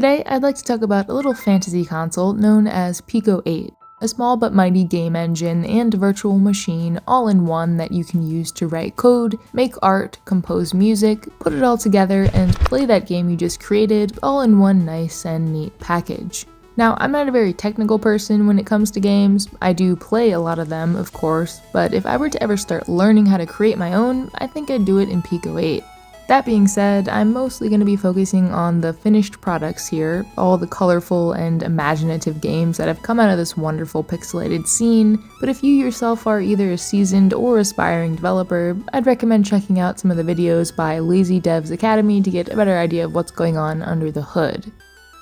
Today, I'd like to talk about a little fantasy console known as PICO-8, a small but mighty game engine and virtual machine all in one that you can use to write code, make art, compose music, put it all together, and play that game you just created all in one nice and neat package. Now, I'm not a very technical person when it comes to games. I do play a lot of them, of course, but if I were to ever start learning how to create my own, I think I'd do it in PICO-8. That being said, I'm mostly going to be focusing on the finished products here, all the colorful and imaginative games that have come out of this wonderful pixelated scene, but if you yourself are either a seasoned or aspiring developer, I'd recommend checking out some of the videos by Lazy Devs Academy to get a better idea of what's going on under the hood.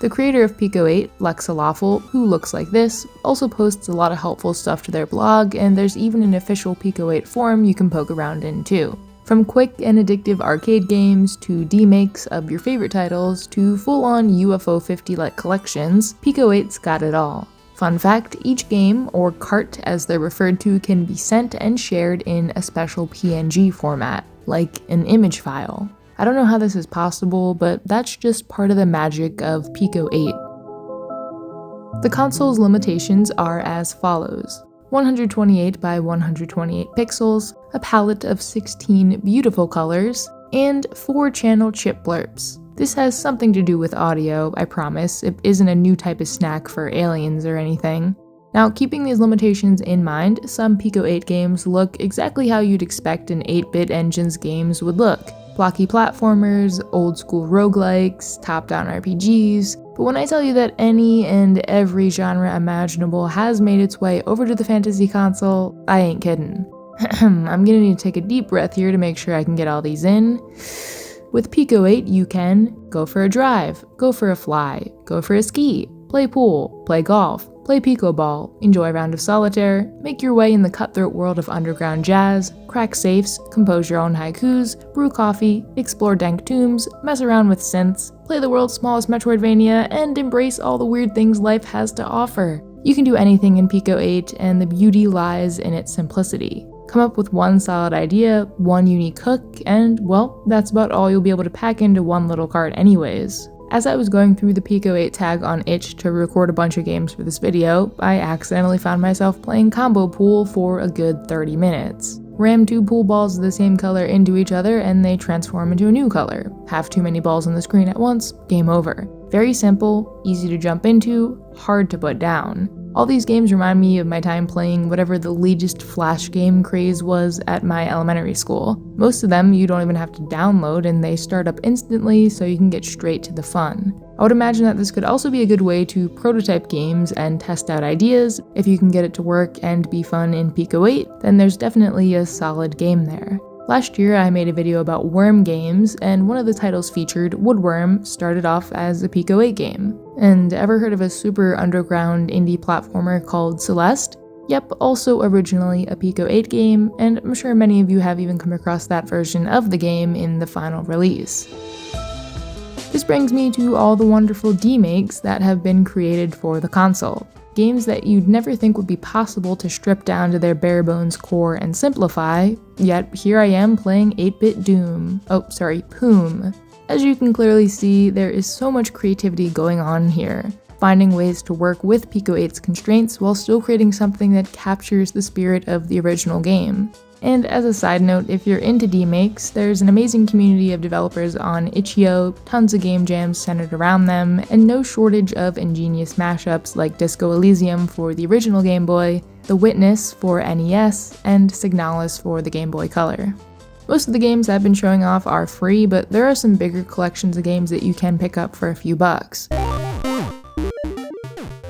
The creator of PICO-8, Lexalawful, who looks like this, also posts a lot of helpful stuff to their blog, and there's even an official PICO-8 forum you can poke around in too. From quick and addictive arcade games, to demakes of your favorite titles, to full-on UFO 50-like collections, PICO-8's got it all. Fun fact, each game, or cart as they're referred to, can be sent and shared in a special PNG format, like an image file. I don't know how this is possible, but that's just part of the magic of PICO-8. The console's limitations are as follows: 128 by 128 pixels, a palette of 16 beautiful colors, and 4-channel chip blurps. This has something to do with audio, I promise. It isn't a new type of snack for aliens or anything. Now, keeping these limitations in mind, some PICO-8 games look exactly how you'd expect an 8-bit engine's games would look. Blocky platformers, old-school roguelikes, top-down RPGs, but when I tell you that any and every genre imaginable has made its way over to the fantasy console, I ain't kidding. I'm gonna need to take a deep breath here to make sure I can get all these in. With PICO-8, you can go for a drive, go for a fly, go for a ski, play pool, play golf, play pickleball, enjoy a round of solitaire, make your way in the cutthroat world of underground jazz, crack safes, compose your own haikus, brew coffee, explore dank tombs, mess around with synths, play the world's smallest Metroidvania, and embrace all the weird things life has to offer. You can do anything in PICO-8, and the beauty lies in its simplicity. Come up with one solid idea, one unique hook, and, well, that's about all you'll be able to pack into one little cart anyways. As I was going through the PICO-8 tag on itch to record a bunch of games for this video, I accidentally found myself playing combo pool for a good 30 minutes. Ram 2 pool balls of the same color into each other and they transform into a new color. Have too many balls on the screen at once, game over. Very simple, easy to jump into, hard to put down. All these games remind me of my time playing whatever the latest Flash game craze was at my elementary school. Most of them you don't even have to download and they start up instantly so you can get straight to the fun. I would imagine that this could also be a good way to prototype games and test out ideas. If you can get it to work and be fun in PICO-8, then there's definitely a solid game there. Last year, I made a video about worm games, and one of the titles featured, Woodworm, started off as a PICO-8 game. And ever heard of a super underground indie platformer called Celeste? Yep, also originally a PICO-8 game, and I'm sure many of you have even come across that version of the game in the final release. This brings me to all the wonderful demakes that have been created for the console. Games that you'd never think would be possible to strip down to their bare-bones core and simplify, yet here I am playing 8-bit Doom. Poom. As you can clearly see, there is so much creativity going on here, finding ways to work with PICO-8's constraints while still creating something that captures the spirit of the original game. And as a side note, if you're into demakes, there's an amazing community of developers on itch.io, tons of game jams centered around them, and no shortage of ingenious mashups like Disco Elysium for the original Game Boy, The Witness for NES, and Signalis for the Game Boy Color. Most of the games I've been showing off are free, but there are some bigger collections of games that you can pick up for a few bucks.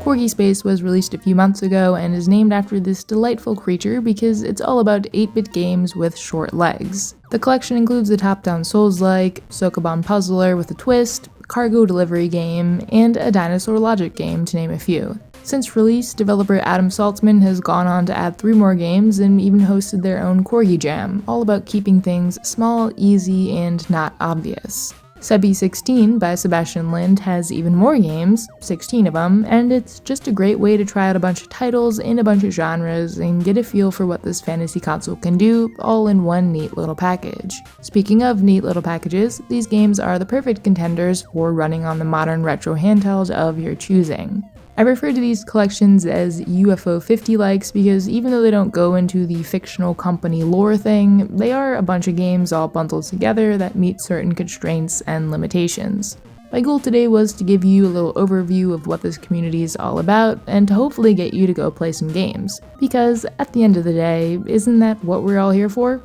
Corgi Space was released a few months ago and is named after this delightful creature because it's all about 8-bit games with short legs. The collection includes a top-down Souls-like, Sokoban puzzler with a twist, cargo delivery game, and a dinosaur logic game, to name a few. Since release, developer Adam Saltzman has gone on to add 3 more games and even hosted their own Corgi Jam, all about keeping things small, easy, and not obvious. Sebi 16 by Sebastian Lind has even more games, 16 of them, and it's just a great way to try out a bunch of titles in a bunch of genres and get a feel for what this fantasy console can do, all in one neat little package. Speaking of neat little packages, these games are the perfect contenders for running on the modern retro handheld of your choosing. I refer to these collections as UFO 50 likes because even though they don't go into the fictional company lore thing, they are a bunch of games all bundled together that meet certain constraints and limitations. My goal today was to give you a little overview of what this community is all about and to hopefully get you to go play some games, because at the end of the day, isn't that what we're all here for?